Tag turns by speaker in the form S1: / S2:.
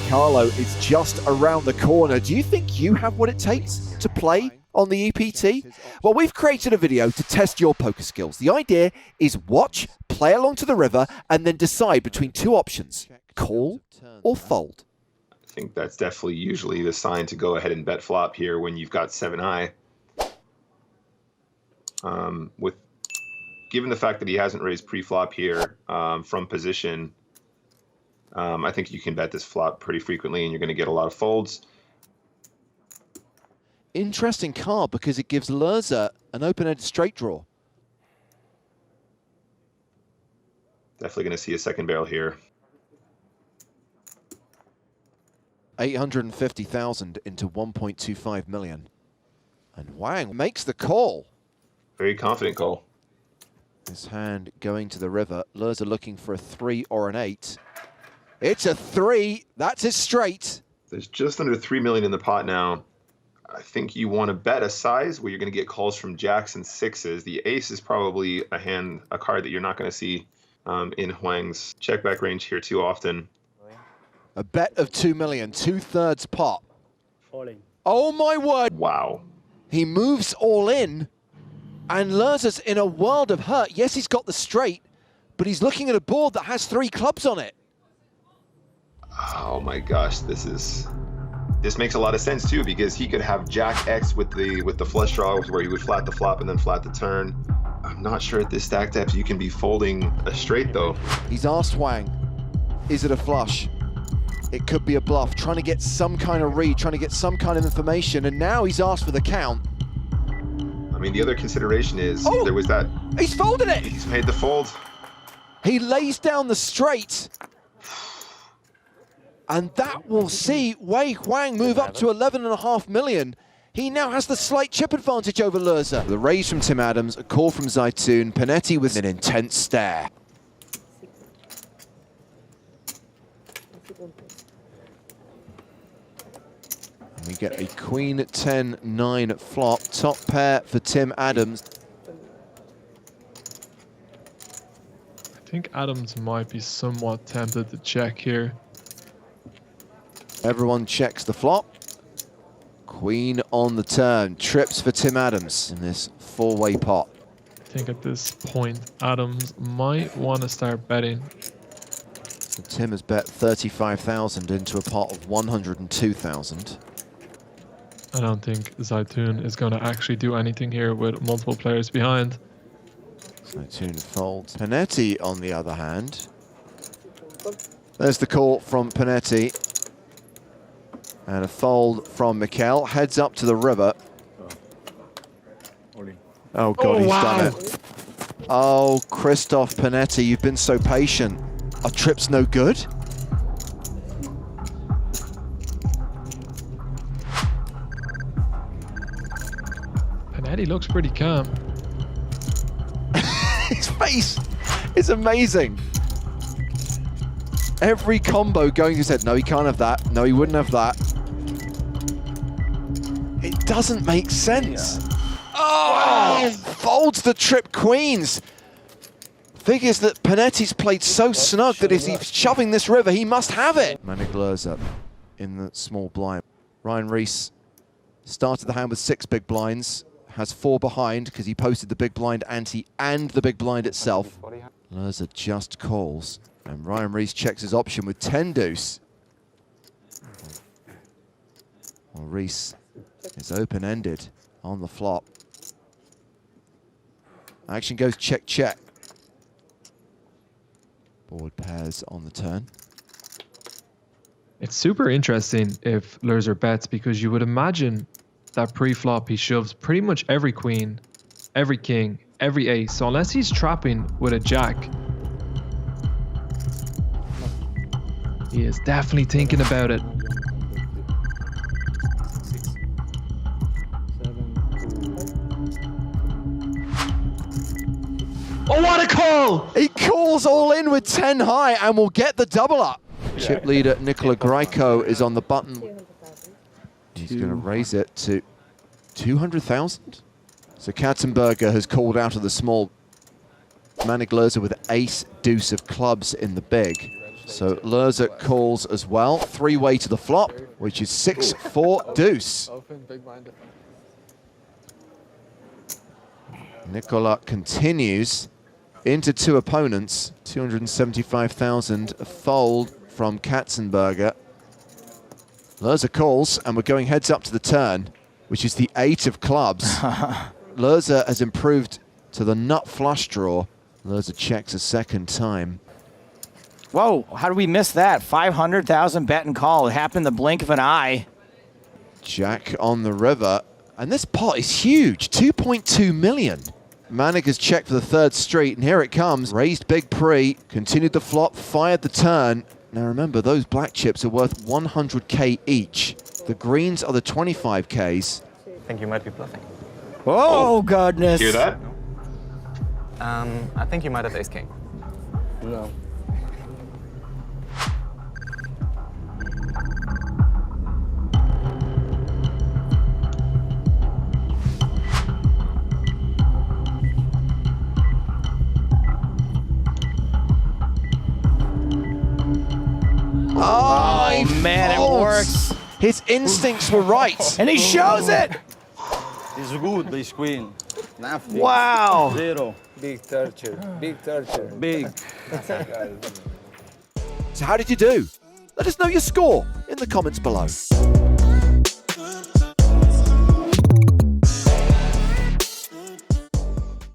S1: Carlo is just around the corner. Do you think you have what it takes to play on the EPT? Well, we've created a video to test your poker skills. The idea is watch, play along to the river, and then decide between two options, call or fold.
S2: I think that's definitely usually the sign to go ahead and bet flop here when you've got 7 high. Given the fact that he hasn't raised pre-flop here from position, I think you can bet this flop pretty frequently and you're going to get a lot of folds.
S1: Interesting card because it gives Loeser an open-ended straight draw.
S2: Definitely going to see a second barrel here.
S1: 850,000 into 1.25 million. And Wang makes the call.
S2: Very confident call.
S1: His hand going to the river. Loeser looking for a 3 or an 8. It's a 3. That's his straight.
S2: There's just under 3 million in the pot now. I think you want to bet a size where you're going to get calls from jacks and sixes. The ace is probably a card that you're not going to see in Huang's check back range here too often.
S1: A bet of 2 million, 2/3 pot. Falling. Oh my word.
S2: Wow.
S1: He moves all in. And Loeser's in a world of hurt. Yes, he's got the straight, but he's looking at a board that has 3 clubs on it.
S2: Oh my gosh, this makes a lot of sense too, because he could have Jack X with the flush draws where he would flat the flop and then flat the turn. I'm not sure at this stack depth you can be folding a straight though.
S1: He's asked Wang, is it a flush? It could be a bluff, trying to get some kind of read, trying to get some kind of information, and now he's asked for the count.
S2: I mean, the other consideration is there was that...
S1: He's folded it!
S2: He's made the fold.
S1: He lays down the straight. And that will see Wei Huang move up to 11.5 million. He now has the slight chip advantage over Loeser. The raise from Tim Adams, a call from Zaytoon. Panetti with an intense stare. And we get a Queen 10-9 flop. Top pair for Tim Adams.
S3: I think Adams might be somewhat tempted to check here.
S1: Everyone checks the flop. Queen on the turn. Trips for Tim Adams in this 4-way pot.
S3: I think at this point, Adams might want to start betting.
S1: So Tim has bet 35,000 into a pot of 102,000.
S3: I don't think Zaytoon is going to actually do anything here with multiple players behind.
S1: Zaytoon folds. Panetti, on the other hand. There's the call from Panetti. And a fold from Mikel. Heads up to the river. Oh, God, he's done it. Oh, Christoph Panetti, you've been so patient. Our trip's no good?
S3: Panetti looks pretty calm.
S1: His face is amazing. Every combo going to his head. No, he can't have that. No, he wouldn't have that. It doesn't make sense. Yeah. Oh, wow. Folds the trip queens. Figures that Panetti's played so snug that if he's shoving this river, he must have it. Manic Loeser in the small blind. Ryan Riess started the hand with 6 big blinds. Has 4 behind because he posted the big blind ante and the big blind itself. Loeser just calls. And Ryan Riess checks his option with 10 deuce. Well, Riess is open-ended on the flop. Action goes check, check. Board pairs on the turn.
S3: It's super interesting if Loeser bets, because you would imagine that pre-flop he shoves pretty much every queen, every king, every ace. So unless he's trapping with a jack, he is definitely thinking about it. Oh, what a call!
S1: He calls all in with 10 high and will get the double up. Chip leader Nikola Grajko is on the button. He's going to raise it to 200,000. So Katzenberger has called out of the small. Manic Loeser with ace deuce of clubs in the big. So Loeser calls as well. 3-way to the flop, which is 6-4 deuce. Nicola continues into 2 opponents. 275,000 fold from Katzenberger. Loeser calls, and we're going heads up to the turn, which is the 8 of clubs. Loeser has improved to the nut flush draw. Loeser checks a second time.
S4: Whoa, how did we miss that? 500,000 bet and call. It happened in the blink of an eye.
S1: Jack on the river, and this pot is huge, 2.2 million. Manik has checked for the 3rd street, and here it comes. Raised big pre, continued the flop, fired the turn. Now remember, those black chips are worth 100K each. The greens are the 25Ks.
S5: I think you might be bluffing.
S4: Oh, goodness.
S2: Hear that?
S5: I think you might have ace-king.
S6: No.
S1: Oh,
S4: man, it works.
S1: His instincts were right.
S4: And he shows it.
S6: It's good, ace queen. Nothing.
S4: Wow.
S6: Zero.
S7: Big torture, big torture.
S6: Big.
S1: So how did you do? Let us know your score in the comments below.